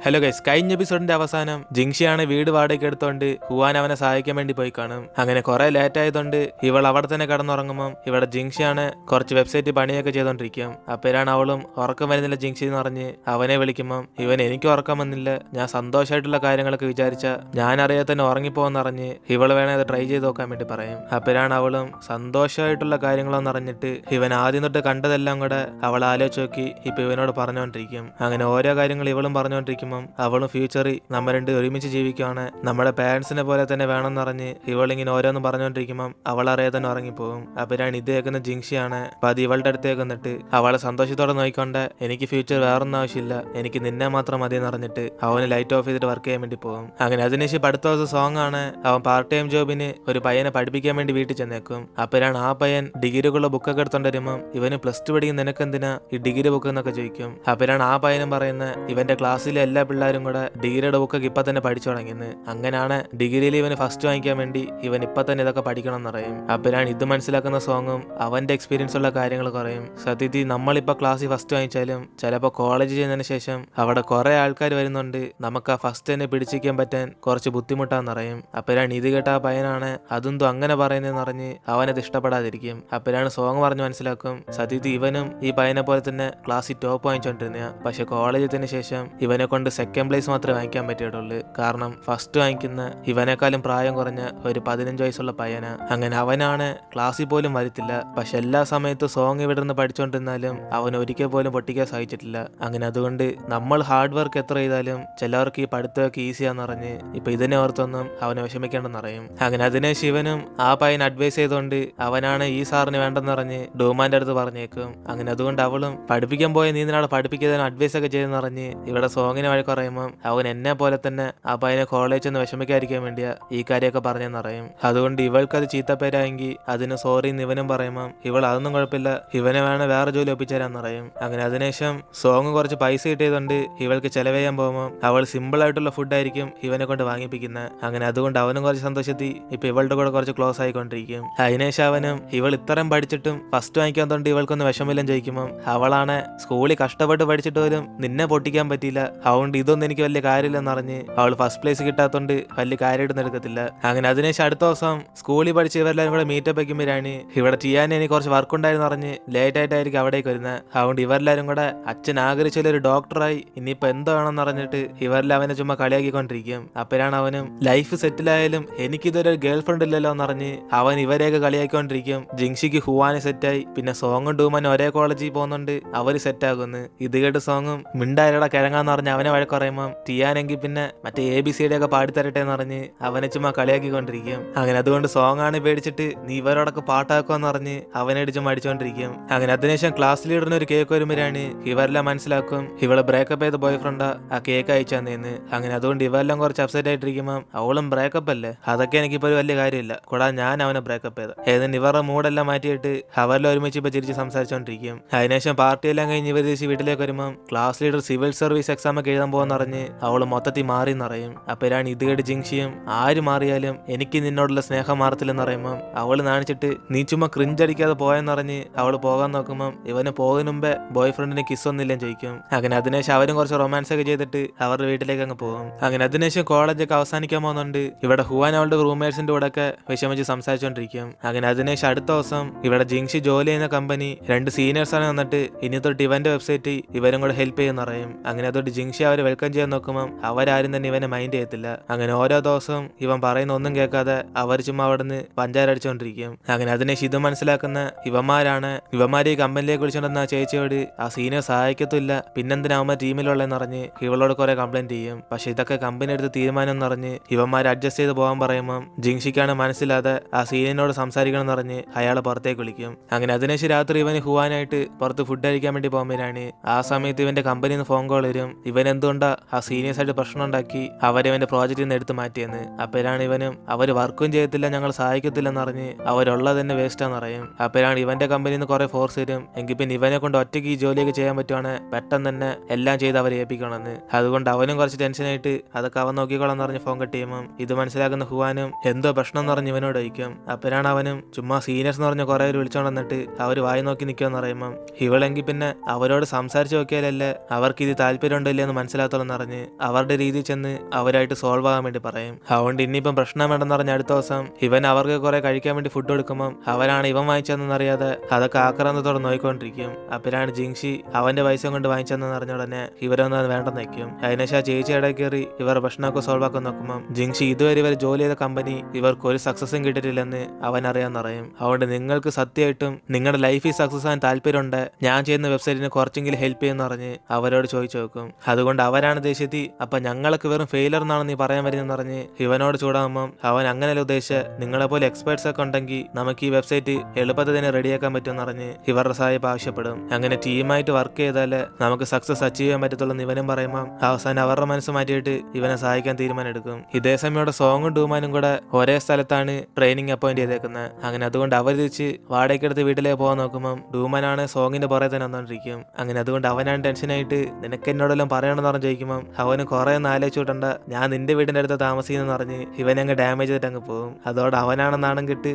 Hello guys, കഴിഞ്ഞ എപ്പിസോഡിന്റെ അവസാനം ജിങ്ഷിയാണ് വീട് വാടകയ്ക്ക് എടുത്തോണ്ട് ഹുവാൻ അവനെ സഹായിക്കാൻ വേണ്ടി പോയി കാണും. അങ്ങനെ കുറെ ലേറ്റ് ആയതുകൊണ്ട് ഇവൾ അവിടെ തന്നെ കിടന്നുറങ്ങുമ്പോൾ ഇവിടെ ജിങ്ഷിയാണ് കുറച്ച് വെബ്സൈറ്റ് പണിയൊക്കെ ചെയ്തോണ്ടിരിക്കും. അപ്പോഴാണ് അവളും ഉറക്കം വരുന്നില്ല ജിങ്ഷി എന്ന് പറഞ്ഞ് അവനെ വിളിക്കുമ്പോൾ ഇവൻ എനിക്ക് ഉറക്കം വന്നില്ല, ഞാൻ സന്തോഷമായിട്ടുള്ള കാര്യങ്ങളൊക്കെ വിചാരിച്ച ഞാൻ അറിയാതെ തന്നെ ഉറങ്ങിപ്പോവെന്ന് അറിഞ്ഞ് ഇവൾ വേണേ അത് ട്രൈ ചെയ്ത് നോക്കാൻ വേണ്ടി പറയും. അപ്പോഴാണ് അവളും സന്തോഷമായിട്ടുള്ള കാര്യങ്ങളെന്ന് അറിഞ്ഞിട്ട് ഇവൻ ആദ്യം തൊട്ട് കണ്ടതെല്ലാം കൂടെ അവൾ ആലോചിച്ച് നോക്കി ഇപ്പൊ ഇവനോട് പറഞ്ഞുകൊണ്ടിരിക്കും. അങ്ങനെ ഓരോ കാര്യങ്ങൾ ഇവളും പറഞ്ഞുകൊണ്ടിരിക്കുമ്പോൾ അവളും ഫ്യൂച്ചറിൽ നമ്മൾ രണ്ട് ഒരുമിച്ച് ജീവിക്കുകയാണ്, നമ്മുടെ പാരന്റ്സിനെ പോലെ തന്നെ വേണമെന്ന് പറഞ്ഞ് ഇവളിങ്ങനെ ഓരോന്നും പറഞ്ഞുകൊണ്ടിരിക്കുമ്പോൾ അവളറിയാതെ തന്നെ ഉറങ്ങിപ്പോകും. അപ്പോഴാണ് ഇത് കേൾക്കുന്ന ജിങ്ഷിയാണ്. അപ്പൊ അത് ഇവളുടെ അടുത്തേക്ക് വന്നിട്ട് അവളെ സന്തോഷത്തോടെ നോക്കിക്കൊണ്ട് എനിക്ക് ഫ്യൂച്ചർ വേറൊന്നും ആവശ്യമില്ല, എനിക്ക് നിന്നെ മാത്രം മതി എന്ന് പറഞ്ഞിട്ട് അവന് ലൈറ്റ് ഓഫ് ചെയ്തിട്ട് വർക്ക് ചെയ്യാൻ വേണ്ടി പോകും. അങ്ങനെ അതിനുശേഷം അടുത്ത ദിവസം സോങ് ആണ്. അവൻ പാർട്ട് ടൈം ജോബിന് ഒരു പയ്യനെ പഠിപ്പിക്കാൻ വേണ്ടി വീട്ടിൽ ചെന്നേക്കും. അപ്പോഴാണ് ആ പയ്യൻ ഡിഗ്രിക്കുള്ള ബുക്കൊക്കെ എടുത്തോണ്ട് വരുമ്പോൾ ഇവന് +2 പഠിക്കുന്ന നിനക്കെന്തിനാ ഈ ഡിഗ്രി ബുക്ക് എന്നൊക്കെ ചോദിക്കും. അപ്പോഴാണ് ആ പയ്യനും പറയുന്നത് ഇവന്റെ ക്ലാസ്സിലെ എല്ലാ പിള്ളേരും കൂടെ ഡിഗ്രിയുടെ ബുക്കൊക്കെ ഇപ്പൊ തന്നെ പഠിച്ചു തുടങ്ങിയെന്ന്. അങ്ങനെയാണ് ഡിഗ്രിയിൽ ഇവന് ഫസ്റ്റ് വാങ്ങിക്കാൻ വേണ്ടി ഇവൻ ഇപ്പൊ തന്നെ ഇതൊക്കെ പഠിക്കണം എന്ന് പറയും. അപ്പോഴാണ് ഇത് മനസ്സിലാക്കുന്ന സോങ്ങും അവന്റെ എക്സ്പീരിയൻസ് ഉള്ള കാര്യങ്ങൾ പറയും. സത്യത്തിൽ നമ്മളിപ്പോ ക്ലാസ്സിൽ ഫസ്റ്റ് വാങ്ങിച്ചാലും ചിലപ്പോൾ കോളേജ് ചെയ്യുന്നതിന് ശേഷം അവിടെ കുറെ ആൾക്കാർ വരുന്നുണ്ട്, നമുക്ക് ആ ഫസ്റ്റ് തന്നെ പിടിച്ചിരിക്കാൻ പറ്റാൻ കുറച്ച് ബുദ്ധിമുട്ടാന്ന് പറയും. അപ്പോഴാണ് ഇത് കേട്ട ആ പയ്യനാണ് അതെന്തോ അങ്ങനെ പറയുന്നതെന്ന് പറഞ്ഞ് അവനത് ഇഷ്ടപ്പെടാതിരിക്കും. അപ്പോഴാണ് സോങ് പറഞ്ഞ് മനസ്സിലാക്കും സത്യത്തിൽ ഇവനും ഈ പയ്യനെ പോലെ തന്നെ ക്ലാസ്സിൽ ടോപ്പ് വാങ്ങിച്ചോണ്ടിരുന്ന, പക്ഷെ കോളേജത്തിന് ശേഷം ഇവനെ കൊണ്ട് സെക്കൻഡ് പ്ലേസ് മാത്രമേ വാങ്ങിക്കാൻ പറ്റിയിട്ടുള്ളൂ. കാരണം ഫസ്റ്റ് വാങ്ങിക്കുന്ന ഇവനേക്കാളും പ്രായം കുറഞ്ഞ ഒരു 15 വയസ്സുള്ള പയ്യന. അങ്ങനെ അവനാണ് ക്ലാസ്സിൽ പോലും വരത്തില്ല, പക്ഷെ എല്ലാ സമയത്തും സോങ് ഇവിടെ നിന്ന് പഠിച്ചുകൊണ്ടിരുന്നാലും അവൻ ഒരിക്കൽ പോലും പൊട്ടിക്കാൻ സാധിച്ചിട്ടില്ല. അങ്ങനെ അതുകൊണ്ട് നമ്മൾ ഹാർഡ് വർക്ക് എത്ര ചെയ്താലും ചിലവർക്ക് ഈ പഠിത്തമൊക്കെ ഈസിയാന്ന് പറഞ്ഞ് ഇപ്പൊ ഇതിനെ ഓർത്തൊന്നും അവനെ വിഷമിക്കേണ്ടെന്ന് പറയും. അങ്ങനെ അതിനെ ശിവനും ആ പയ്യൻ അഡ്വൈസ് ചെയ്തുകൊണ്ട് അവനാണ് ഈ സാറിന് വേണ്ടെന്ന് പറഞ്ഞ് ഡൂമാന്റെ അടുത്ത് പറഞ്ഞേക്കും. അങ്ങനെ അതുകൊണ്ട് അവളും പഠിപ്പിക്കാൻ പോയ നീ നിന്നാളെ പഠിപ്പിക്കാൻ അഡ്വൈസ് ഒക്കെ ചെയ്തെന്ന് പറഞ്ഞ് ഇവിടെ സോങ്ങിനെ വഴി പറയുമ്പോൾ അവൻ എന്നെ പോലെ തന്നെ ആ പയ്യനെ കോളേജിൽ നിന്ന് വിഷമിക്കാതിരിക്കാൻ വേണ്ടിയാ ഈ കാര്യമൊക്കെ പറഞ്ഞെന്ന് പറയും. അതുകൊണ്ട് ഇവൾക്കത് ചീത്തപ്പേരായെങ്കിൽ അതിന് സോറി ഇവനും പറയുമ്പോൾ ഇവൾ അതൊന്നും കുഴപ്പമില്ല, ഇവനെ വേണേ വേറെ ജോലി ഒപ്പിച്ചേരാന്ന് പറയും. അങ്ങനെ അതിനുശേഷം സോങ് കുറച്ച് പൈസ കിട്ടിയതുകൊണ്ട് ഇവൾക്ക് ചെലവ് ചെയ്യാൻ പോകുമ്പോൾ അവൾ സിമ്പിൾ ആയിട്ടുള്ള ഫുഡായിരിക്കും ഇവനെ കൊണ്ട് വാങ്ങിപ്പിക്കുന്നത്. അങ്ങനെ അതുകൊണ്ട് അവനും കുറച്ച് സന്തോഷത്തിൽ ഇപ്പൊ ഇവളുടെ കൂടെ കുറച്ച് ക്ലോസ് ആയിക്കൊണ്ടിരിക്കും. അതിനുശേഷം അവനും ഇവൾ ഇത്രയും പഠിച്ചിട്ടും ഫസ്റ്റ് വാങ്ങിക്കാൻ തൊണ്ട് ഇവൾക്കൊന്ന് വിഷമില്ലെന്ന് ചോദിക്കുമ്പോൾ അവളാണ് സ്കൂളിൽ കഷ്ടപ്പെട്ട് പഠിച്ചിട്ട് പോലും നിന്നെ പൊട്ടിക്കാൻ പറ്റിയില്ല, അതുകൊണ്ട് ഇതൊന്നും എനിക്ക് വലിയ കാര്യമില്ലെന്ന് പറഞ്ഞ് അവൾ ഫസ്റ്റ് പ്ലേസ് കിട്ടാത്തോണ്ട് വലിയ കാര്യമായിട്ടൊന്നും എടുക്കത്തില്ല. അങ്ങനെ അതിനുശേഷം അടുത്ത ദിവസം സ്കൂളിൽ പഠിച്ച് ഇവരെല്ലാവരും കൂടെ മീറ്റപ്പ് വയ്ക്കുമ്പോഴാണ് ഇവിടെ ചെയ്യാൻ എനിക്ക് കുറച്ച് വർക്ക് ഉണ്ടായിരുന്നു പറഞ്ഞ് ലേറ്റ് ആയിട്ടായിരിക്കും അവിടേക്ക് വരുന്നത്. അതുകൊണ്ട് ഇവരെല്ലാരും കൂടെ അച്ഛൻ ആഗ്രഹിച്ചൊരു ഡോക്ടറായി ഇനിയിപ്പോ എന്തോ വേണമെന്ന് പറഞ്ഞിട്ട് ഇവരെല്ലാം അവനെ ചുമ്മാ കളിയാക്കിക്കൊണ്ടിരിക്കും. അപ്പോഴാണ് അവനും ലൈഫ് സെറ്റിലായാലും എനിക്കിതൊരു ഗേൾ ഫ്രണ്ട് ഇല്ലല്ലോ എന്ന് പറഞ്ഞ് അവൻ ഇവരെയൊക്കെ കളിയാക്കിക്കൊണ്ടിരിക്കും. ജിങ്ഷിക്ക് ഹുവാന് സെറ്റായി, പിന്നെ സോങ്ങും ഡൂമാനും ഒരേ കോളേജിൽ പോകുന്നുണ്ട്, അവര് സെറ്റാകുന്നു. ഇത് കേട്ട് സോങ്ങും മിണ്ടായിരടാ കിഴങ്ങാന്ന് പറഞ്ഞ് അവനെ വഴക്കുറയുമ്പോൾ ടിയാനെങ്കിൽ പിന്നെ മറ്റേ ABCD ഒക്കെ പാടിത്തരട്ടെ എന്ന് പറഞ്ഞ് അവനെ ചുമ്മാ കളിയാക്കിക്കൊണ്ടിരിക്കും. അങ്ങനെ അതുകൊണ്ട് സോങ് ആണ് പേടിച്ചിട്ട് നീ ഇവരോടൊക്കെ പാട്ടാക്കുമെന്ന് പറഞ്ഞ് അവനടിച്ച് മടിച്ചോണ്ടിരിക്കും. അങ്ങനെ അതിനുശേഷം ക്ലാസ് ലീഡറിന് ഒരു കേക്ക് വരുമ്പോഴാണ് ഇവരെല്ലാം മനസ്സിലാക്കും ഇവളെ ബ്രേക്കപ്പ് ചെയ്ത ബോയ് ഫ്രണ്ടാ ആ കേക്ക് അയച്ചാന്നേന്ന്. അങ്ങനെ അതുകൊണ്ട് ഇവരെല്ലാം കുറച്ച് അപ്സെറ്റ് ആയിട്ടിരിക്കുമ്പോൾ അവളും ബ്രേക്കപ്പ് അല്ലേ, അതൊക്കെ എനിക്കിപ്പോ ഒരു വലിയ കാര്യമില്ല, കൂടാതെ ഞാൻ അവനെ ബ്രേക്കപ്പ് ചെയ്ത ഏതെങ്കിലും ഇവരുടെ മൂടെല്ലാം മാറ്റിയിട്ട് അവരെല്ലാം ഒരുമിച്ച് ഇപ്പൊ ചിരിച്ച് സംസാരിച്ചോണ്ടിരിക്കും. അതിനുശേഷം പാർട്ടിയെല്ലാം കഴിഞ്ഞ് ഇവർ തിരിച്ച് വീട്ടിലേക്ക് വരുമ്പോൾ class leader civil service exam ഒക്കെ എഴുതാൻ പോകുന്ന പറഞ്ഞ് അവള് മൊത്തത്തിൽ മാറി എന്നറിയും. അപ്പോഴാണ് ഇത് കേട്ട് ജിങ്ഷിയും ആര് മാറിയാലും എനിക്ക് നിന്നോടുള്ള സ്നേഹം മാറത്തില്ലെന്ന് പറയുമ്പോൾ അവള് നാണിച്ചിട്ട് നീ ചുമ്മാ ക്രിഞ്ചടിക്കാതെ പോയെന്നറിഞ്ഞ് അവള് പോകാൻ നോക്കുമ്പോൾ ഇവന് പോകുന്ന മുമ്പേ ബോയ് ഫ്രണ്ടിന് കിസ് ഒന്നില്ലെന്ന് ചോദിക്കും. അങ്ങനെ അതിനുശേഷം അവരും കുറച്ച് റൊമാൻസ് ഒക്കെ ചെയ്തിട്ട് അവരുടെ വീട്ടിലേക്ക് അങ്ങ് പോകും. അങ്ങനെ അതിനുശേഷം കോളേജൊക്കെ അവസാനിക്കാൻ പോകുന്നുണ്ട്. ഇവിടെ ഹുവാൻ അവളുടെ റൂംമേറ്റ്സിന്റെ കൂടെ ഒക്കെ വിഷമിച്ച് സംസാരിച്ചോണ്ടിരിക്കും. അങ്ങനെ അതിനുശേഷം അടുത്ത ദിവസം ഇവിടെ ജിങ്ഷി ജോലി ചെയ്യുന്ന കമ്പനി 2 സീനിയേഴ്സാണ് വന്നിട്ട് ഇനി തൊട്ട് ഇവന്റെ വെബ്സൈറ്റ് ഇവരും കൂടെ ഹെൽപ്പ് ചെയ്യുന്ന പറയും. അങ്ങനെ അതൊട്ട് ജിങ്ഷി അവരെ വെൽക്കം ചെയ്യാൻ നോക്കുമ്പോൾ അവരാരും തന്നെ ഇവനെ മൈൻഡ് ചെയ്യത്തില്ല. അങ്ങനെ ഓരോ ദിവസവും ഇവൻ പറയുന്ന ഒന്നും കേൾക്കാതെ അവർ ചുമ്മാ അവിടുന്ന് പഞ്ചാരടിച്ചോണ്ടിരിക്കും. അങ്ങനെ അതിനുശേഷം ഇത് മനസ്സിലാക്കുന്ന ഇവന്മാരെ ഈ കമ്പനിയിലേക്ക് വിളിച്ചോണ്ടെന്ന ചേച്ചിയോട് ആ സീനിയർ സഹായിക്കത്തില്ല, പിന്നെന്തിനാ അവന്മാർ ടീമിലുള്ളതെന്ന് പറഞ്ഞ് ഇവളോട് കുറെ കംപ്ലൈന്റ് ചെയ്യും. പക്ഷെ ഇതൊക്കെ കമ്പനി എടുത്ത് തീരുമാനം എന്ന് പറഞ്ഞ് ഇവന്മാർ അഡ്ജസ്റ്റ് ചെയ്ത് പോകാൻ പറയുമ്പോൾ ജിങ്ഷിക്കാണ് മനസ്സിലാതെ ആ സീനിയറിനോട് സംസാരിക്കണം എന്ന് പറഞ്ഞ് അയാളെ പുറത്തേക്ക് വിളിക്കും. അങ്ങനെ അതിനുശേഷം രാത്രി ഇവന് ഹുവാനായിട്ട് പുറത്ത് ഫുഡ് കഴിക്കാൻ വേണ്ടി പോകുമ്പോഴാണ് ആ സമയത്ത് ഇവന്റെ കമ്പനിയിൽ നിന്ന് ഫോൺ കോൾ വരും. ഇവൻ എന്തോ എന്തുകൊണ്ടാ ആ സീനിയേഴ്സായിട്ട് പ്രശ്നം ഉണ്ടാക്കി അവരിവന്റെ പ്രോജക്റ്റിൽ നിന്ന് എടുത്ത് മാറ്റിയെന്ന്. അപ്പോഴാണ് ഇവനും അവര് വർക്കും ചെയ്യത്തില്ല, ഞങ്ങൾ സഹായിക്കത്തില്ലെന്ന് അറിഞ്ഞ് അവരുള്ളത് തന്നെ വേസ്റ്റാന്ന് പറയും. അപ്പോഴാണ് ഇവന്റെ കമ്പനിയിൽ നിന്ന് കുറെ ഫോഴ്സ് വരും, എങ്കിൽ പിന്നെ ഇവനെ കൊണ്ട് ഒറ്റയ്ക്ക് ഈ ജോലിയൊക്കെ ചെയ്യാൻ പറ്റുവാണ് പെട്ടെന്ന് തന്നെ എല്ലാം ചെയ്ത് അവരെ ഏൽപ്പിക്കണമെന്ന്. അതുകൊണ്ട് അവനും കുറച്ച് ടെൻഷനായിട്ട് അതൊക്കെ അവൻ നോക്കിക്കോളാന്ന് പറഞ്ഞ് ഫോൺ കട്ട് ചെയ്യുമ്പോൾ ഇത് മനസ്സിലാക്കുന്ന ഹുവാനും എന്തോ പ്രശ്നം എന്ന് പറഞ്ഞ് ഇവനോട് ചോദിക്കും. അപ്പോഴാണ് അവനും ചുമ്മാ സീനിയേഴ്സ് എന്ന് പറഞ്ഞ കുറെ പേര് വിളിച്ചോണ്ട് വന്നിട്ട് അവർ വായി നോക്കി നിൽക്കുമെന്ന് പറയുമ്പോൾ ഇവളെങ്കിൽ പിന്നെ അവരോട് സംസാരിച്ച് നോക്കിയാലല്ലേ അവർക്ക് ഇത് താല്പര്യം ഉണ്ടല്ലേ എന്ന് മനസ്സിലാത്തോളെന്ന് പറഞ്ഞ് അവരുടെ രീതിയിൽ ചെന്ന് അവരായിട്ട് സോൾവ് ആകാൻ വേണ്ടി പറയും. അതുകൊണ്ട് ഇനിയിപ്പം പ്രശ്നം വേണ്ടെന്ന് പറഞ്ഞ അടുത്ത ദിവസം ഇവൻ അവർക്ക് കുറെ കഴിക്കാൻ വേണ്ടി ഫുഡ് കൊടുക്കുമ്പോൾ അവരാണ് ഇവൻ വാങ്ങിച്ചതെന്നറിയാതെ അതൊക്കെ ആക്രാന്തത്തോടെ നോക്കിക്കൊണ്ടിരിക്കും. അപ്പോഴാണ് ജിങ്ഷി അവന്റെ പൈസ കൊണ്ട് വാങ്ങിച്ചതെന്ന് അറിഞ്ഞ ഉടനെ ഇവരൊന്നും അത് വേണ്ടെന്ന് വയ്ക്കും. അതിനുശേഷം ചേച്ചി ഇടയിൽ കയറി ഇവർ പ്രശ്നമൊക്കെ സോൾവ് ആക്കാൻ നോക്കുമ്പോൾ ജിങ്ഷി ഇതുവരെ ഇവർ ജോലി ചെയ്ത കമ്പനി ഇവർക്ക് ഒരു സക്സസും കിട്ടിയിട്ടില്ലെന്ന് അവൻ അറിയാന്ന് പറയും. അതുകൊണ്ട് നിങ്ങൾക്ക് സത്യമായിട്ടും നിങ്ങളുടെ ലൈഫിൽ സക്സസ് ആകാൻ താല്പര്യമുണ്ട്, ഞാൻ ചെയ്യുന്ന വെബ്സൈറ്റിന് കുറച്ചെങ്കിലും ഹെൽപ്പ് ചെയ്യുമെന്ന് പറഞ്ഞ് അവരോട് ചോദിച്ചു നോക്കും. അതുകൊണ്ട് അവരാണ് ദേഷ്യത്തി അപ്പൊ ഞങ്ങൾക്ക് വെറും ഫെയിലർ എന്നാണ് നീ പറയാൻ വരുന്നതെന്ന് പറഞ്ഞ് ഇവനോട് ചൂടാകുമ്പോൾ അവൻ അങ്ങനെയല്ല ഉദ്ദേശിച്ച് നിങ്ങളെപ്പോലെ എക്സ്പേർട്സ് ഒക്കെ ഉണ്ടെങ്കിൽ നമുക്ക് ഈ വെബ്സൈറ്റ് എളുപ്പത്തിൽ തന്നെ റെഡിയാക്കാൻ പറ്റുമെന്ന് പറഞ്ഞ് ഇവരുടെ സഹായം ആവശ്യപ്പെടും. അങ്ങനെ ടീമായിട്ട് വർക്ക് ചെയ്താലേ നമുക്ക് സക്സസ് അച്ചീവ് ചെയ്യാൻ പറ്റത്തുള്ളൂ എന്ന് ഇവനും പറയുമ്പോൾ അവസാനം അവരുടെ മനസ്സ് മാറ്റിയിട്ട് ഇവനെ സഹായിക്കാൻ തീരുമാനം എടുക്കും. ഇതേ സമയം ഇവിടെ സോങ്ങും ഡൂമാനും കൂടെ ഒരേ സ്ഥലത്താണ് ട്രെയിനിങ് അപ്പോയിന്റ് ചെയ്തേക്കുന്നത്. അങ്ങനെ അതുകൊണ്ട് അവർ തിരിച്ച് വാടകയ്ക്കെടുത്ത് വീട്ടിലേക്ക് പോകാൻ നോക്കുമ്പോൾ ഡൂമാനാണ് സോങ്ങിന്റെ പുറകെ തന്നെ വന്നോണ്ടിരിക്കും. അങ്ങനെ അതുകൊണ്ട് അവനാണ് ടെൻഷനായിട്ട് നിനക്ക് എന്നോടെല്ലാം പറയണമെന്ന് പറഞ്ഞ് ചോദിക്കുമ്പോൾ അവന് കുറെ ഒന്ന് ആലോചിച്ചുകൊണ്ട ഞാൻ നിന്റെ വീടിന്റെ അടുത്ത് താമസിക്കുന്നെന്ന് പറഞ്ഞ് ഇവനങ്ങ് ഡാമേജ് ചെയ്തിട്ട് അങ്ങ് പോകും. അതോടെ അവനാണെന്നാണം കിട്ട്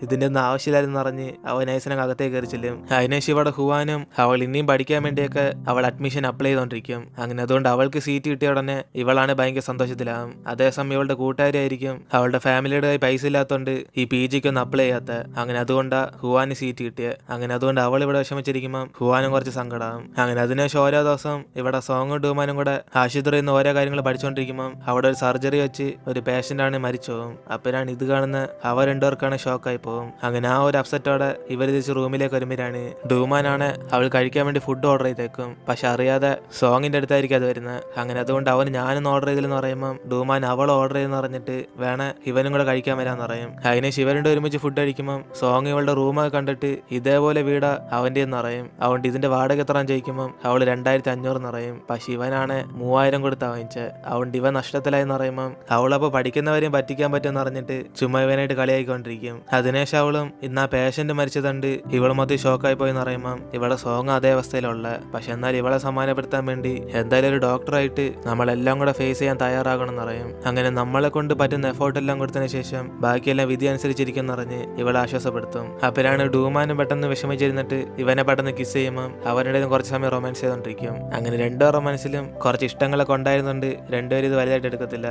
ഇതിന്റെ ഒന്നും ആവശ്യമില്ലായിരുന്നു പറഞ്ഞ് അവൻ ഐസനങ്ങ് അകത്തേക്ക് കയറിച്ചില്ലും. അതിനേശം ഇവിടെ ഹുവാനും അവൾ ഇനിയും പഠിക്കാൻ വേണ്ടിയൊക്കെ അവൾ അഡ്മിഷൻ അപ്ലൈ ചെയ്തോണ്ടിരിക്കും. അങ്ങനെ അതുകൊണ്ട് അവൾക്ക് സീറ്റ് കിട്ടിയ ഉടനെ ഇവളാണ് ഭയങ്കര സന്തോഷത്തിലാകും. അതേസമയം ഇവളുടെ കൂട്ടുകാരായിരിക്കും അവളുടെ ഫാമിലിയുടെ പൈസ ഇല്ലാത്തതുകൊണ്ട് ഈ PGക്ക് ഒന്ന് അപ്ലൈ ചെയ്യാത്ത. അങ്ങനെ അതുകൊണ്ടാ ഹുവാന് സീറ്റ് കിട്ടിയത്. അങ്ങനെ അതുകൊണ്ട് അവൾ ഇവിടെ വിഷമിച്ചിരിക്കുമ്പോൾ ഹുവാനും കുറച്ച് സങ്കടമാകും. അങ്ങനെ അതിനുശേഷം ഓരോ ദിവസം ഇവിടെ സോങ്ങും ഡൂമാനും കൂടെ ആശുപത്രിയിൽ നിന്ന് ഓരോ കാര്യങ്ങൾ പഠിച്ചുകൊണ്ടിരിക്കുമ്പോൾ അവിടെ ഒരു സർജറി വെച്ച് ഒരു പേഷ്യന്റ് ആണ് മരിച്ചു പോകും. അപ്പോഴാണ് ഇത് കാണുന്ന അവർ രണ്ടുപേർക്കാണ് ഷോക്കായി പോകും. അങ്ങനെ ആ ഒരു അപ്സെറ്റോടെ ഇവർ തിരിച്ച് റൂമിലേക്ക് വരുമ്പോഴാണ് ഡൂമാനാണ് അവൾ കഴിക്കാൻ വേണ്ടി ഫുഡ് ഓർഡർ ചെയ്തേക്കും. പക്ഷെ അറിയാതെ സോങ്ങിന്റെ അടുത്തായിരിക്കും അത് വരുന്നത്. അങ്ങനെ അതുകൊണ്ട് അവൻ ഞാനൊന്ന് ഓർഡർ ചെയ്തെന്ന് പറയുമ്പോൾ ഡൂമാൻ അവൾ ഓർഡർ ചെയ്തെന്ന് പറഞ്ഞിട്ട് വേണേ ഇവനും കൂടെ കഴിക്കാൻ വരാന്ന് പറയും. അതിനെ ശിവരുടെ ഒരുമിച്ച് ഫുഡ് കഴിക്കുമ്പോൾ സോങ് ഇവളുടെ റൂമൊക്കെ കണ്ടിട്ട് ഇതേപോലെ വീടാ അവന്റെ എന്ന് പറയും. അതുകൊണ്ട് ഇതിന്റെ വാടക എത്രാന്ന് ചോദിക്കുമ്പോൾ അവള് 2500 പറയും. പക്ഷെ ഇവനാണ് 3000 കൊടുത്താ വാങ്ങിച്ചത്. അതുകൊണ്ട് ഇവൻ നഷ്ടത്തിലായെന്ന് പറയുമ്പോൾ അവളപ്പോ പഠിക്കുന്നവരെയും പറ്റിക്കാൻ പറ്റുമെന്ന് പറഞ്ഞിട്ട് ചുമ്മാ ഇവനായിട്ട് കളിയായിക്കൊണ്ടിരിക്കും. അതിനുശേഷം അവളും ഇന്ന് ആ പേഷ്യന്റ് മരിച്ചതുണ്ട് ഇവള് മൊത്തം ഷോക്കായി പോയെന്ന് പറയുമ്പോൾ ഇവിടെ സോങ് അതേ അവസ്ഥയിലുള്ള. പക്ഷെ എന്നാൽ ഇവളെ സമാധാനപ്പെടുത്താൻ വേണ്ടി എന്തായാലും ഒരു ഡോക്ടറായിട്ട് നമ്മളെല്ലാം കൂടെ ഫേസ് ചെയ്യാൻ തയ്യാറാകണം എന്ന് പറയും. അങ്ങനെ നമ്മളെ കൊണ്ട് പറ്റുന്ന എഫോർട്ട് എല്ലാം കൊടുത്തതിന് ശേഷം ബാക്കിയെല്ലാം വിധി അനുസരിച്ചിരിക്കും പറഞ്ഞ് ഇവളെ ആശ്വാസപ്പെടുത്തും. അപ്പോഴാണ് ഡൂമാനും പെട്ടെന്ന് വിഷമിച്ചിരുന്നിട്ട് ഇവനെ പെട്ടെന്ന് കിസ് ചെയ്യുമ്പോൾ അവരുടെ കുറച്ച് സമയം റൊമാൻസ് ചെയ്തോണ്ടിരിക്കും. അങ്ങനെ രണ്ടോ റൊമാൻസിലും കുറച്ച് ഇഷ്ടങ്ങളൊക്കെ ഉണ്ടായിരുന്നുണ്ട് രണ്ടുപേരും ഇത് വലുതായിട്ട് എടുക്കത്തില്ല.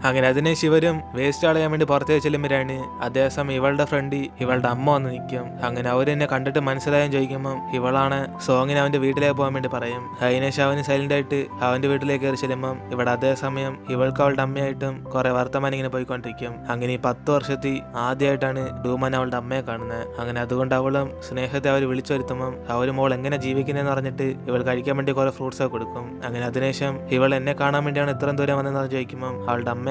അങ്ങനെ അതിനെ ശിവരും വേസ്റ്റ് കളയാൻ വേണ്ടി പുറത്തേക്ക് ചെല്ലുമ്പോഴാണ് അതേസമയം ഇവളുടെ ഫ്രണ്ട് ഇവളുടെ അമ്മ വന്ന് നിൽക്കും. അങ്ങനെ അവരെന്നെ കണ്ടിട്ട് മനസ്സിലായെന്ന് ചോദിക്കുമ്പോൾ ഇവളാണ് സോങ്ങിന് അവന്റെ വീട്ടിലേക്ക് പോകാൻ വേണ്ടി പറയും. അതിനേശം അവന് സൈലന്റ് ആയിട്ട് അവന്റെ വീട്ടിലേക്ക് കയറി ചെല്ലുമ്പം ഇവിടെ അതേസമയം ഇവൾക്ക് അവളുടെ അമ്മയായിട്ടും കുറെ വർത്തമാനം ഇങ്ങനെ പോയിക്കൊണ്ടിരിക്കും. അങ്ങനെ ഈ 10 വർഷത്തിൽ ആദ്യമായിട്ടാണ് ഡൂമാൻ അവളുടെ അമ്മയെ കാണുന്നത്. അങ്ങനെ അതുകൊണ്ട് അവളും സ്നേഹത്തെ അവർ വിളിച്ചു വരുത്തുമ്പം അവര് മോൾ എങ്ങനെ ജീവിക്കുന്നതെന്ന് പറഞ്ഞിട്ട് ഇവൾ കഴിക്കാൻ വേണ്ടി കുറെ ഫ്രൂട്ട്സ് ഒക്കെ കൊടുക്കും. അങ്ങനെ അതിനുശേഷം ഇവൾ എന്നെ കാണാൻ വേണ്ടിയാണ് ഇത്രയും ദൂരം വന്നതെന്ന് ചോദിക്കുമ്പോൾ അവളുടെ അമ്മയാണ്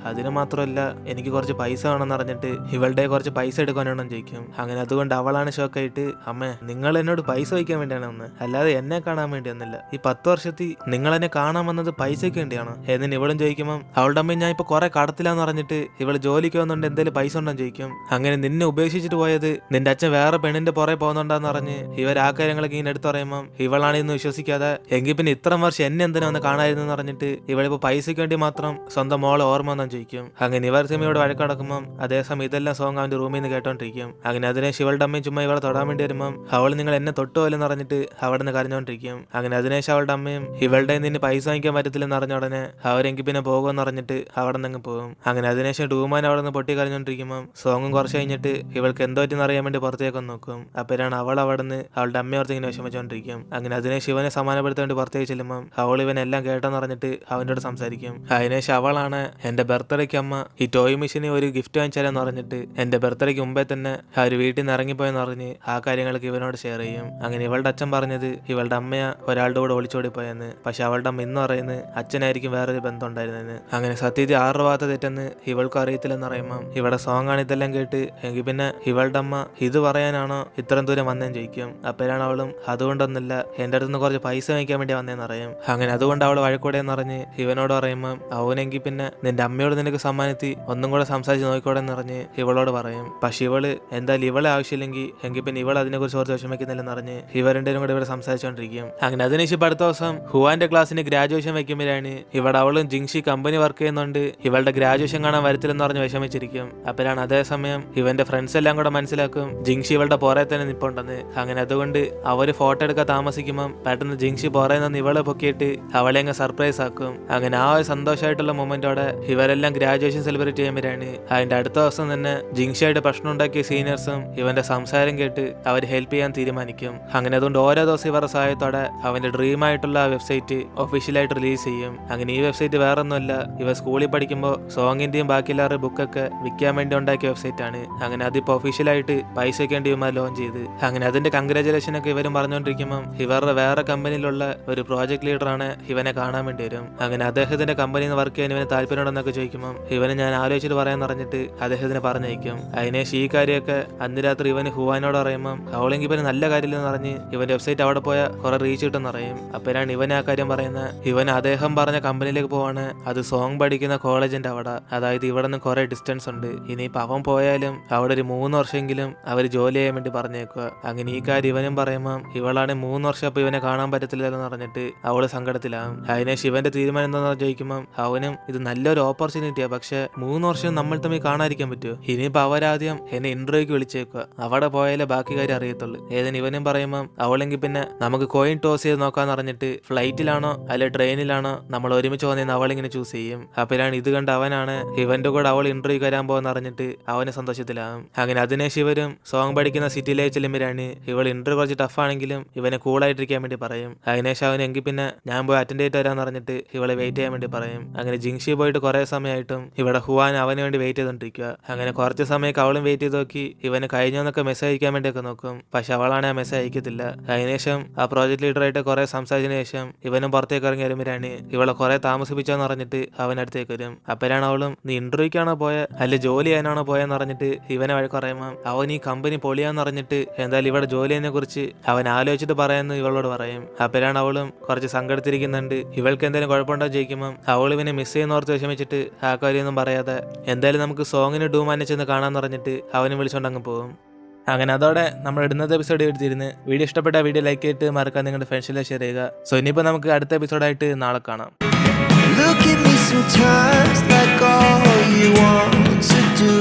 അതിന് മാത്രമല്ല എനിക്ക് കുറച്ച് പൈസ വേണമെന്ന് പറഞ്ഞിട്ട് ഇവളുടെ കുറച്ച് പൈസ എടുക്കാനാണെന്ന് ചോദിക്കും. അങ്ങനെ അതുകൊണ്ട് അവളാണ് ഷോക്കായിട്ട് അമ്മേ നിങ്ങൾ എന്നോട് പൈസ വയ്ക്കാൻ വേണ്ടിയാണ് വന്ന്, അല്ലാതെ എന്നെ കാണാൻ വേണ്ടി ഒന്നില്ല. ഈ 10 വർഷത്തിൽ നിങ്ങൾ എന്നെ കാണാൻ വന്നത് പൈസയ്ക്ക് വേണ്ടിയാണ് എന്നിന് ഇവളും ചോദിക്കുമ്പോൾ അവളുടെ അമ്മ ഞാൻ ഇപ്പൊ കുറെ കടത്തിലാന്ന് പറഞ്ഞിട്ട് ഇവള് ജോലിക്ക് വന്നുകൊണ്ട് എന്തെങ്കിലും പൈസ ഉണ്ടെന്ന് ചോദിക്കും. അങ്ങനെ നിന്നെ ഉപേക്ഷിച്ചിട്ട് പോയത് നിന്റെ അച്ഛൻ വേറെ പെണ്ണിന്റെ പുറകെ പോകുന്നുണ്ടാന്ന് പറഞ്ഞ് ഇവർ ആ കാര്യങ്ങളൊക്കെ ഇങ്ങനെ എടുത്തു പറയുമ്പോൾ ഇവളാണ് ഇന്ന് വിശ്വസിക്കാതെ എങ്കിൽ പിന്നെ ഇത്രയും വർഷം എന്നെ എന്തിനാ ഒന്ന് കാണായിരുന്നു പറഞ്ഞിട്ട് ഇവളിപ്പോ പൈസയ്ക്ക് വേണ്ടി മാത്രം സ്വന്തം മോളെ ഓർമ്മ വന്നാൻ ചോദിക്കും. അങ്ങനെ ഇവർ സിമിയോട് വഴക്കടക്കുമ്പോൾ അതേസമയം ഇതെല്ലാം സോങ് അവന്റെ റൂമിൽ നിന്ന് കേട്ടോണ്ടിരിക്കും. അങ്ങനെ അതിനെ ശിവളുടെ അമ്മയും ചുമ്മാ ഇവളെ തൊടാൻ വേണ്ടി വരുമ്പോൾ അവൾ നിങ്ങൾ എന്നെ തൊട്ടുപോലെന്ന് പറഞ്ഞിട്ട് അവിടെ നിന്ന് കരഞ്ഞോണ്ടിരിക്കും. അങ്ങനെ അതിനേശം അവളുടെ അമ്മയും ഇവളുടെ നിന്ന് പൈസ വാങ്ങിക്കാൻ പറ്റത്തില്ലെന്ന് അറിഞ്ഞ ഉടനെ അവരെങ്കിൽ പിന്നെ പോകുമെന്ന് പറഞ്ഞിട്ട് അവിടെ നിന്ന് പോകും. അങ്ങനെ അതിനേശം ഡൂമാൻ അവിടെ നിന്ന് പൊട്ടി കരഞ്ഞോണ്ടിരിക്കുമ്പോൾ സോങ്ങും കുറച്ച് കഴിഞ്ഞിട്ട് ഇവൾക്ക് എന്തോ പറ്റിയെന്ന് അറിയാൻ വേണ്ടി പുറത്തേക്ക് നോക്കും. അപ്പോഴാണ് അവൾ അവിടെ നിന്ന് അവളുടെ അമ്മയോർത്ത് ഇങ്ങനെ വിഷമിച്ചോണ്ടിരിക്കും. അങ്ങനെ അതിനെ ശിവനെ സമാധാനപ്പെടുത്താൻ വേണ്ടി പുറത്തേക്ക് ചെല്ലുമ്പോൾ അവൾ ഇവനെല്ലാം കേട്ടെന്ന് പറഞ്ഞിട്ട് അവൻ്റെ സംസാരിക്കും. അതിനേശം അവളാണ് എന്റെ ബർത്ത്ഡേക്ക് അമ്മ ഈ ടോയ് മെഷീന് ഒരു ഗിഫ്റ്റ് വാങ്ങിച്ചാലെന്ന് പറഞ്ഞിട്ട് എന്റെ ബർത്ത്ഡേക്ക് മുമ്പേ തന്നെ ആ ഒരു വീട്ടിൽ നിന്ന് ഇറങ്ങിപ്പോയെന്ന് പറഞ്ഞ് ആ കാര്യങ്ങളൊക്കെ ഇവനോട് ഷെയർ ചെയ്യും. അങ്ങനെ ഇവളുടെ അച്ഛൻ പറഞ്ഞത് ഇവളുടെ അമ്മയ ഒരാളുടെ കൂടെ ഒളിച്ചോടി പോയെന്ന്. പക്ഷെ അവളുടെ അമ്മ ഇന്ന് പറയുന്നത് അച്ഛനായിരിക്കും വേറൊരു ബന്ധം ഉണ്ടായിരുന്നെന്ന്. അങ്ങനെ സത്യത്തിൽ 6 ഭാഗത്ത് തെറ്റെന്ന് ഇവൾക്ക് അറിയത്തില്ലെന്ന് പറയുമ്പം ഇവിടെ സോങ് ആണ് ഇതെല്ലാം കേട്ട് എങ്കിൽ പിന്നെ ഇവളുടെ അമ്മ ഇത് പറയാനാണോ ഇത്രയും ദൂരം വന്നേന്ന് ചോദിക്കും. അപ്പോഴാണ് അവളും അതുകൊണ്ടൊന്നുമില്ല, എന്റെ അടുത്ത് നിന്ന് കുറച്ച് പൈസ വാങ്ങിക്കാൻ വേണ്ടി വന്നേന്ന് അറിയും. അങ്ങനെ അതുകൊണ്ട് അവൾ വഴക്കൂടെന്ന് പറഞ്ഞ് ഇവനോട് പറയുമ്പം അവനെങ്കിൽ പിന്നെ നിന്റെ അമ്മയോട് നിനക്ക് സമ്മാനത്തി ഒന്നും കൂടെ സംസാരിച്ച് നോക്കിക്കോടെന്ന് പറഞ്ഞ് ഇവളോട് പറയും. പക്ഷെ ഇവള് എന്തായാലും ഇവളെ ആവശ്യമില്ലെങ്കിൽ എങ്കിൽ പിന്നെ ഇവൾ അതിനെ കുറിച്ച് ഓർത്ത് വിഷമിക്കുന്നില്ലെന്ന് പറഞ്ഞ് ഇവർ രണ്ടുപേരും കൂടെ ഇവിടെ സംസാരിച്ചുകൊണ്ടിരിക്കും. അങ്ങനെ അതിനുശേഷം അടുത്ത ദിവസം ഹുവാന്റെ ക്ലാസ്സിന് ഗ്രാജുവേഷൻ വെക്കുമ്പോഴാണ് ഇവിടെ അവളും ജിങ്ഷി കമ്പനി വർക്ക് ചെയ്യുന്നുണ്ട് ഇവളുടെ ഗ്രാജുവേഷൻ കാണാൻ വരത്തില്ലെന്ന് പറഞ്ഞ് വിഷമിച്ചിരിക്കും. അപ്പോഴാണ് അതേസമയം ഇവന്റെ ഫ്രണ്ട്സ് എല്ലാം കൂടെ മനസ്സിലാക്കും ജിങ്ഷി ഇവളുടെ പുറകെ തന്നെ നിപ്പുണ്ടെന്ന്. അങ്ങനെ അതുകൊണ്ട് അവര് ഫോട്ടോ എടുക്കാൻ താമസിക്കുമ്പം പെട്ടെന്ന് ജിങ്ഷി പുറകെ നിന്ന് ഇവളെ പൊക്കിയിട്ട് അവളെ അങ്ങ് സർപ്രൈസ് ആക്കും. അങ്ങനെ ആ ഒരു സന്തോഷമായിട്ടുള്ള മൊമെന്റോടെ ഇവരെല്ലാം ഗ്രാജുവേഷൻ സെലിബ്രേറ്റ് ചെയ്യുമ്പോഴാണ് അതിന്റെ അടുത്ത ദിവസം തന്നെ ജിങ്ഷിയായിട്ട് പ്രശ്നം ഉണ്ടാക്കിയ സീനിയേഴ്സും ഇവന്റെ സംസാരം കേട്ട് അവർ ഹെൽപ്പ് ചെയ്യാൻ തീരുമാനിക്കും. അങ്ങനെ അതുകൊണ്ട് ഓരോ ദിവസം ഇവരുടെ സഹായത്തോടെ അവന്റെ ഡ്രീം ആയിട്ടുള്ള വെബ്സൈറ്റ് ഒഫീഷ്യലായിട്ട് റിലീസ് ചെയ്യും. അങ്ങനെ ഈ വെബ്സൈറ്റ് വേറെ ഒന്നുമല്ല, ഇവ സ്കൂളിൽ പഠിക്കുമ്പോൾ സോങ്ങിന്റെയും ബാക്കി എല്ലാവരുടെ ബുക്കൊക്കെ വിൽക്കാൻ വേണ്ടി ഉണ്ടാക്കിയ വെബ്സൈറ്റ് ആണ്. അങ്ങനെ അതിപ്പോ ഒഫീഷ്യലായിട്ട് പൈസയ്ക്ക് വേണ്ടി ഇവന്മാർ ലോഞ്ച് ചെയ്ത്. അങ്ങനെ അതിന്റെ കൺഗ്രാജുലേഷൻ ഒക്കെ ഇവരും പറഞ്ഞുകൊണ്ടിരിക്കുമ്പോൾ ഇവരുടെ വേറെ കമ്പനിയിലുള്ള ഒരു പ്രോജക്ട് ലീഡറാണ് ഇവനെ കാണാൻ വേണ്ടി വരും. അങ്ങനെ അദ്ദേഹത്തിന്റെ കമ്പനിയിൽ നിന്ന് വർക്ക് ചെയ്യാൻ ഇവന് താല്പര്യമുണ്ടെന്നൊക്കെ ചോദിക്കുമ്പോൾ ഇവന് ഞാൻ ആലോചിച്ചിട്ട് പറയാൻ പറഞ്ഞിട്ട് അദ്ദേഹത്തിന് പറഞ്ഞയക്കും. അതിനേശം ഈ കാര്യമൊക്കെ അന്ന് രാത്രി ഇവന് ഹുവാനോട് പറയുമ്പോൾ അവളെങ്കിൽ ഇവന് നല്ല കാര്യമില്ലെന്ന് പറഞ്ഞ് ഇവന്റെ വെബ്സൈറ്റ് അവിടെ പോയ കുറെ റീച്ച് കിട്ടുമെന്ന് പറയും. അപ്പോഴാണ് ഇവൻ ആ കാര്യം പറയുന്നത്. ഇവൻ അദ്ദേഹം പറഞ്ഞ കമ്പനിയിലേക്ക് പോവാണ്, അത് സോങ് പഠിക്കുന്ന കോളേജിന്റെ അവിടെ, അതായത് ഇവിടെ നിന്ന് കുറെ ഡിസ്റ്റൻസ് ഉണ്ട്. ഇനിയിപ്പോൾ അവൻ പോയാലും അവിടെ ഒരു 3 വർഷമെങ്കിലും അവർ ജോലി ചെയ്യാൻ വേണ്ടി പറഞ്ഞേക്കുക. അങ്ങനെ ഈ കാര്യം ഇവനും പറയുമ്പോൾ ഇവളാണ് 3 വർഷം അപ്പൊ ഇവനെ കാണാൻ പറ്റത്തില്ലെന്ന് പറഞ്ഞിട്ട് അവള് സങ്കടത്തിലാവും. അതിനെ ശിവന്റെ തീരുമാനം എന്താണെന്ന് ചോദിക്കുമ്പോൾ അവനും ഇത് നല്ലൊരു ഓപ്പർച്യൂണിറ്റിയാ, പക്ഷെ 3 വർഷം നമ്മൾ തമ്മിൽ കാണാതിരിക്കാൻ പറ്റുമോ? ഇനിയിപ്പോൾ അവരാദ്യം എന്നെ ഇന്റർവ്യൂക്ക് വിളിച്ചേക്കുക, അവിടെ പോയാലേ ബാക്കി കാര്യം അറിയത്തുള്ളൂ. ഏതിന് ഇവനും പറയുമ്പോൾ അവളെങ്കിൽ പിന്നെ നമുക്ക് കോയിൻ ടോസ് ചെയ്ത് നോക്കാന്ന് പറഞ്ഞിട്ട് ഫ്ലൈറ്റിലാണോ അല്ലെ ട്രെയിനിലാണോ നമ്മൾ ഒരുമിച്ച് വന്നേന്ന് അവളിങ്ങനെ ചൂസ് ചെയ്യും. അപ്പോഴാണ് ഇത് കണ്ട് അവനാണ് ഇവന്റെ കൂടെ അവൾ ഇന്റർവ്യൂ വരാൻ പോകുന്ന അറിഞ്ഞിട്ട് അവന് സന്തോഷത്തിലാകും. അങ്ങനെ അതിനെ ശിവരും സോങ് പഠിക്കുന്ന സിറ്റിയിലേക്ക് ചെല്ലുമ്പോഴാണ് ഇവൾ ഇന്റർവ്യൂ കുറച്ച് ടഫാണെങ്കിലും ഇവനെ കൂളായിട്ടിരിക്കാൻ വേണ്ടി പറയും. അതിനേശം അവൻ എങ്കിൽ പിന്നെ ഞാൻ പോയി അറ്റൻഡ് ചെയ്തിട്ട് വരാന്ന് പറഞ്ഞിട്ട് ഇവളെ വെയിറ്റ് ചെയ്യാൻ വേണ്ടി പറയും. അങ്ങനെ ജിങ്ഷി പോയിട്ട് കുറെ സമയമായിട്ടും ഇവിടെ ഹുവാൻ അവന് വേണ്ടി വെയിറ്റ് ചെയ്തോണ്ടിരിക്കുക. അങ്ങനെ കുറച്ച് സമയമൊക്കെ അവളും വെയിറ്റ് ചെയ്ത് നോക്കി ഇവന് കഴിഞ്ഞൊന്നൊക്കെ മെസ്സേജ് അയക്കാൻ വേണ്ടിയൊക്കെ നോക്കും. പക്ഷെ അവളാണ് ആ മെസ്സേജ് അയക്കത്തില്ല. അതിനുശേഷം ആ പ്രോജക്ട് ലീഡറായിട്ട് കുറെ സംസാരിച്ചതിന് ശേഷം ഇവനും പുറത്തേക്ക് ഇറങ്ങി വരുമ്പോഴാണ് ഇവളെ കുറെ താമസിപ്പിച്ചെന്ന് പറഞ്ഞിട്ട് അവനടുത്തേക്ക് വരും. അപ്പോഴാണ് അവളും നീ ഇന്റർവ്യൂക്കാണോ പോയ അല്ലെ ജോലി ചെയ്യാനാണോ പോയെന്ന് പറഞ്ഞിട്ട് ഇവനെ വഴക്ക് പറയുമ്പോൾ അവൻ ഈ കമ്പനി പൊളിയാന്ന് പറഞ്ഞിട്ട് എന്തായാലും ഇവിടെ ജോലി ചെയ്യുന്നതിനെ കുറിച്ച് അവൻ ആലോചിച്ചിട്ട് പറയാമെന്ന് ഇവളോട് പറയും. അപ്പോഴാണ് അവളും കുറച്ച് സങ്കടത്തിരിക്കുന്നുണ്ട്. ഇവൾക്ക് എന്തെങ്കിലും കുഴപ്പമുണ്ടോ ചോദിക്കുമ്പോൾ അവൾ ഇവനെ മിസ് ചെയ്യുന്നോർത്ത് വിഷമിച്ചിട്ട് ആ കാര്യമൊന്നും പറയാതെ എന്തായാലും നമുക്ക് സോങ്ങിന് ഡൂമാനെ ചെന്ന് കാണാന്ന് പറഞ്ഞിട്ട് അവനും വിളിച്ചോണ്ട് അങ്ങ് പോകും. അങ്ങനെ അതോടെ നമ്മൾ ഇടുന്നത് എപ്പിസോഡ് എടുത്തിരുന്ന് വീഡിയോ ഇഷ്ടപ്പെട്ട വീഡിയോ ലൈക്ക് ചെയ്തിട്ട് മറക്കാൻ നിങ്ങളുടെ ഫ്രണ്ട്സിലെ ഷെയർ ചെയ്യുക. സോ ഇനിയിപ്പോൾ നമുക്ക് അടുത്ത എപ്പിസോഡായിട്ട് നാളെ കാണാം. Look at me sometimes like all you want to do